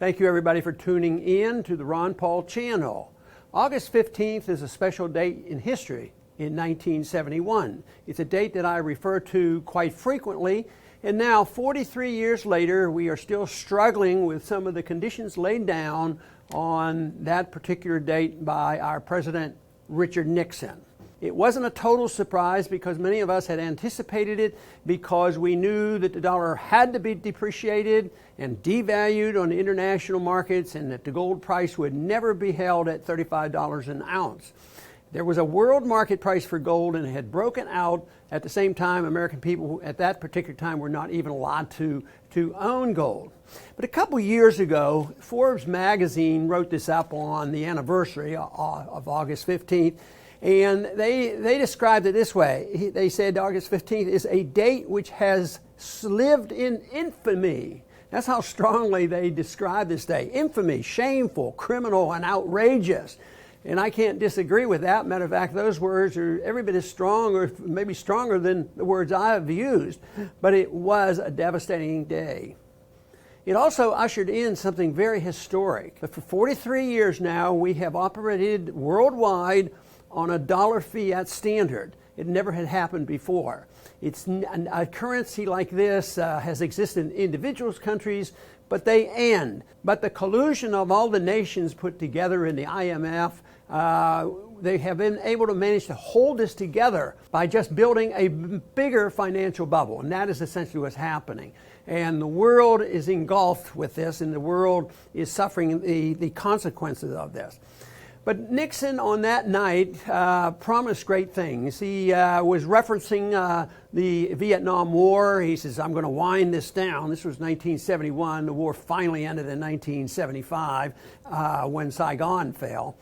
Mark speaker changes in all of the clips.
Speaker 1: Thank you everybody for tuning in to the Ron Paul channel. August 15th is a special date in history in 1971. It's a date that I refer to quite frequently, and now 43 years later we are still struggling with some of the conditions laid down on that particular date by our President Richard Nixon. It wasn't a total surprise because many of us had anticipated it, because we knew that the dollar had to be depreciated and devalued on the international markets, and that the gold price would never be held at $35 an ounce. There was a world market price for gold, and it had broken out at the same time. American people at that particular time were not even allowed to own gold. But a couple years ago, Forbes magazine wrote this up on the anniversary of August 15th. And they described it this way. They said August 15th is a date which has lived in infamy. That's how strongly they describe this day. Infamy, shameful, criminal, and outrageous. And I can't disagree with that. Matter of fact, those words are every bit as strong, or maybe stronger than the words I have used. But it was a devastating day. It also ushered in something very historic. But for 43 years now, we have operated worldwide on a dollar fiat standard. It never had happened before. A currency like this has existed in individual countries, but they end. But the collusion of all the nations put together in the IMF, they have been able to manage to hold this together by just building a bigger financial bubble. And that is essentially what's happening. And the world is engulfed with this, and the world is suffering the consequences of this. But Nixon on that night promised great things. He was referencing the Vietnam War. He says, I'm going to wind this down. This was 1971. The war finally ended in 1975 when Saigon fell.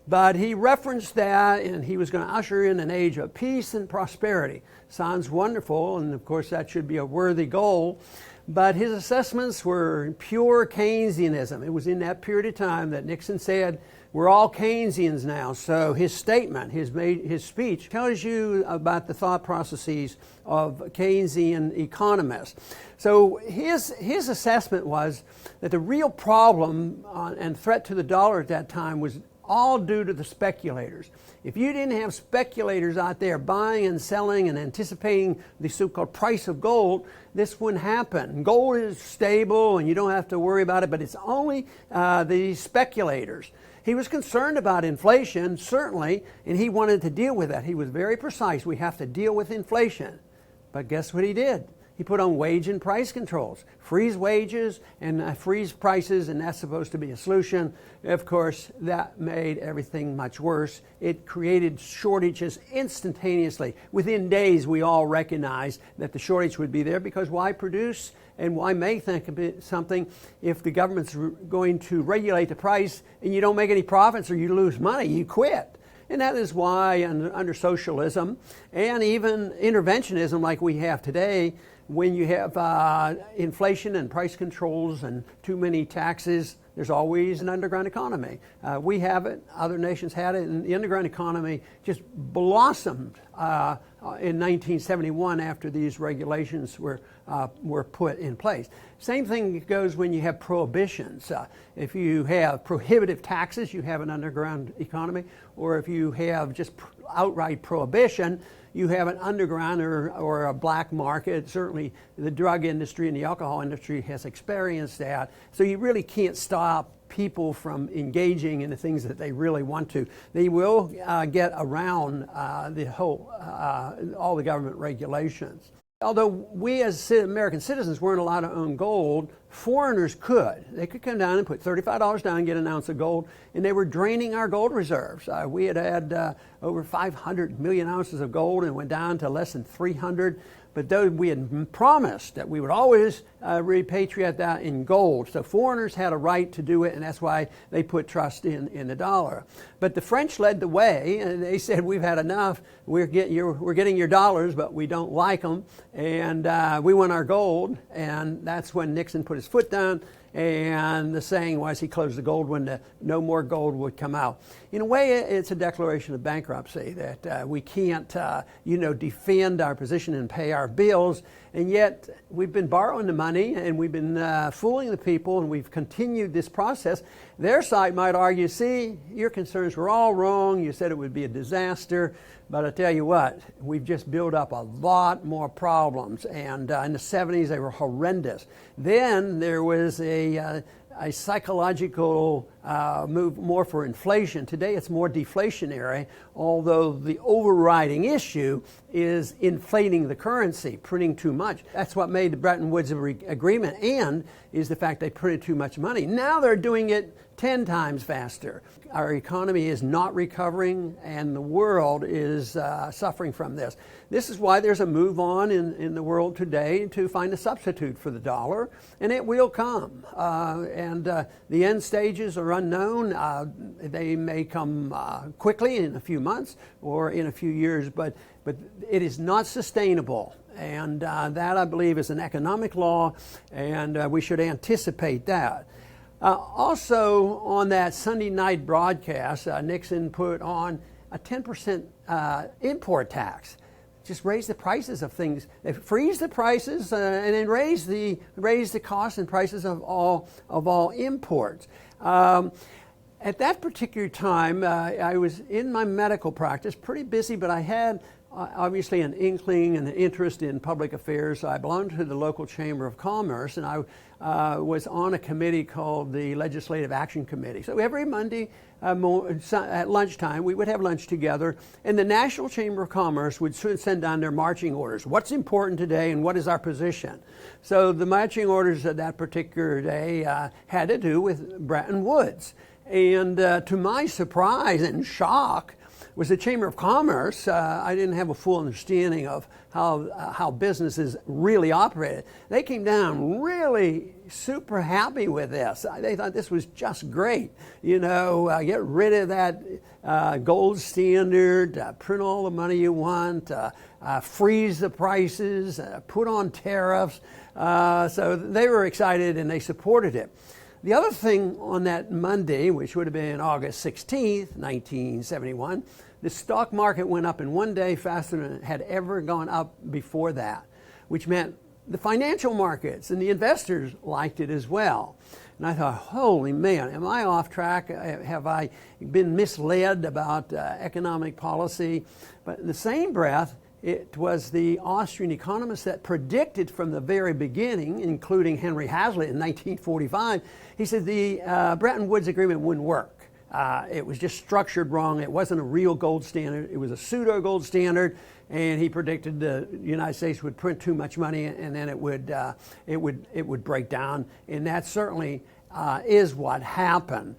Speaker 1: But he referenced that, and he was going to usher in an age of peace and prosperity. Sounds wonderful, and of course that should be a worthy goal. But his assessments were pure Keynesianism. It was in that period of time that Nixon said, we're all Keynesians now. So his statement, his speech, tells you about the thought processes of Keynesian economists. So his assessment was that the real problem and threat to the dollar at that time was all due to the speculators. If you didn't have speculators out there buying and selling and anticipating the so-called price of gold, this wouldn't happen. Gold is stable and you don't have to worry about it, but it's only the speculators. He was concerned about inflation, certainly, and he wanted to deal with that. He was very precise. We have to deal with inflation. But guess what he did? He put on wage and price controls, freeze wages and freeze prices, and that's supposed to be a solution. Of course, that made everything much worse. It created shortages instantaneously. Within days, we all recognized that the shortage would be there, because why produce and why make something if the government's going to regulate the price and you don't make any profits or you lose money, you quit. And that is why under socialism and even interventionism like we have today, when you have inflation and price controls and too many taxes, there's always an underground economy. We have it, other nations had it, and the underground economy just blossomed in 1971 after these regulations were put in place. Same thing goes when you have prohibitions. If you have prohibitive taxes, you have an underground economy, or if you have just outright prohibition, you have an underground or a black market. Certainly the drug industry and the alcohol industry has experienced that. So you really can't stop people from engaging in the things that they really want to. They will get around all the government regulations. Although we as American citizens weren't allowed to own gold, foreigners could. They could come down and put $35 down and get an ounce of gold, and they were draining our gold reserves. We had over 500 million ounces of gold and went down to less than 300. But though we had promised that we would always repatriate that in gold, so foreigners had a right to do it, and that's why they put trust in the dollar. But the French led the way, and they said, we've had enough. We're getting your dollars, but we don't like them, and we want our gold. And that's when Nixon put his foot down, and the saying was he closed the gold window, no more gold would come out. In a way, it's a declaration of bankruptcy that we can't, defend our position and pay our bills, and yet we've been borrowing the money and we've been fooling the people, and we've continued this process. Their side might argue, see, your concerns were all wrong. You said it would be a disaster. But I tell you what, we've just built up a lot more problems. And in the 70s, they were horrendous. Then there was a psychological move more for inflation. Today it's more deflationary, although the overriding issue is inflating the currency, printing too much. That's what made the Bretton Woods agreement end, is the fact they printed too much money. Now they're doing it 10 times faster. Our economy is not recovering, and the world is suffering from this. This is why there's a move on in the world today to find a substitute for the dollar, and it will come. The end stages are unknown. They may come quickly in a few months or in a few years, but it is not sustainable. And that, I believe, is an economic law, and we should anticipate that. Also, on that Sunday night broadcast, Nixon put on a 10% import tax. Just raise the prices of things. They freeze the prices and then raise the costs and prices of all imports. At that particular time, I was in my medical practice, pretty busy, but I had obviously an inkling and an interest in public affairs. So I belonged to the local Chamber of Commerce, and I was on a committee called the Legislative Action Committee. So every Monday at lunchtime, we would have lunch together, and the National Chamber of Commerce would send down their marching orders. What's important today and what is our position? So the marching orders of that particular day had to do with Bretton Woods. And to my surprise and shock, was the Chamber of Commerce. I didn't have a full understanding of how businesses really operated. They came down really super happy with this. They thought this was just great. You know, get rid of that gold standard, print all the money you want, freeze the prices, put on tariffs. So they were excited and they supported it. The other thing on that Monday, which would have been August 16th, 1971, the stock market went up in one day faster than it had ever gone up before that, which meant the financial markets and the investors liked it as well. And I thought, holy man, am I off track? Have I been misled about economic policy? But in the same breath, it was the Austrian economists that predicted from the very beginning, including Henry Hazlitt in 1945, he said the Bretton Woods Agreement wouldn't work. It was just structured wrong. It wasn't a real gold standard. It was a pseudo gold standard, and he predicted the United States would print too much money, and then it would break down. And that certainly is what happened.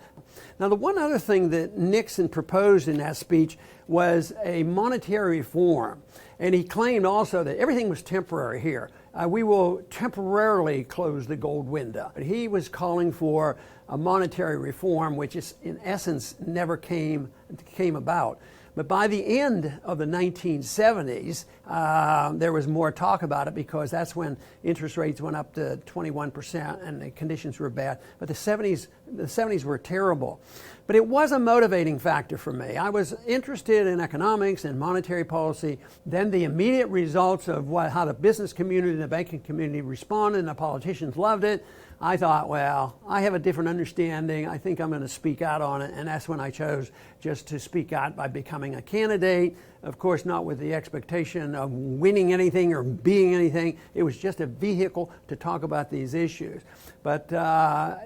Speaker 1: Now, the one other thing that Nixon proposed in that speech was a monetary reform. And he claimed also that everything was temporary here. We will temporarily close the gold window. But he was calling for a monetary reform, which is, in essence, never came about. But by the end of the 1970s, there was more talk about it, because that's when interest rates went up to 21% and the conditions were bad. But the 70s were terrible. But it was a motivating factor for me. I was interested in economics and monetary policy. Then the immediate results of how the business community and the banking community responded, and the politicians loved it. I thought, well, I have a different understanding. I think I'm going to speak out on it. And that's when I chose just to speak out by becoming a candidate. Of course, not with the expectation of winning anything or being anything. It was just a vehicle to talk about these issues. But the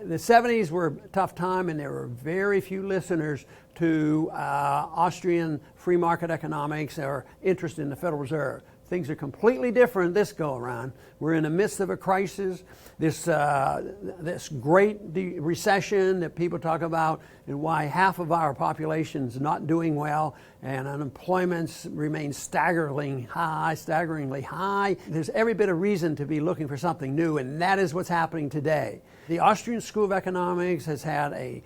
Speaker 1: 70s were a tough time, and there were very few listeners to Austrian free market economics or interest in the Federal Reserve. Things are completely different this go around. We're in the midst of a crisis, this great recession that people talk about, and why half of our population is not doing well, and unemployment remains staggeringly high. There's every bit of reason to be looking for something new, and that is what's happening today. The Austrian School of Economics has had a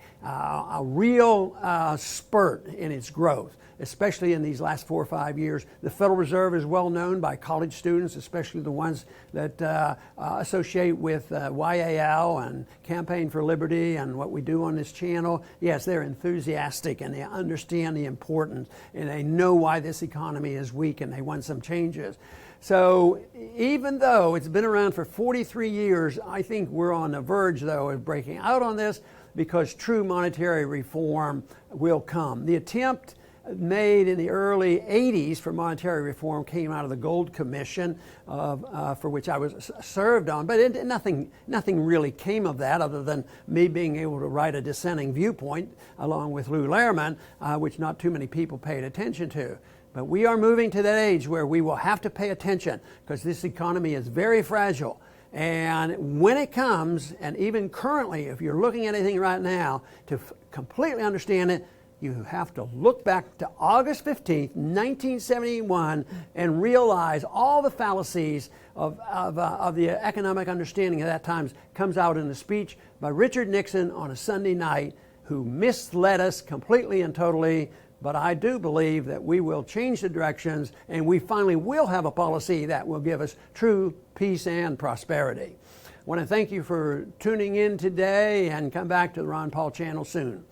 Speaker 1: real spurt in its growth, especially in these last 4 or 5 years. The Federal Reserve is well known by college students, especially the ones that associate with YAL and Campaign for Liberty and what we do on this channel. Yes, they're enthusiastic and they understand the importance. and they know why this economy is weak and they want some changes. So even though it's been around for 43 years, I think we're on the verge, though, of breaking out on this because true monetary reform will come. The attempt made in the early 80s for monetary reform came out of the Gold Commission, for which I was served on, but nothing really came of that other than me being able to write a dissenting viewpoint along with Lou Lehrman, which not too many people paid attention to. But we are moving to that age where we will have to pay attention because this economy is very fragile. And when it comes, and even currently, if you're looking at anything right now, to completely understand it, you have to look back to August 15th, 1971, and realize all the fallacies of the economic understanding at that time comes out in a speech by Richard Nixon on a Sunday night, who misled us completely and totally. But I do believe that we will change the directions, and we finally will have a policy that will give us true peace and prosperity. I want to thank you for tuning in today, and come back to the Ron Paul channel soon.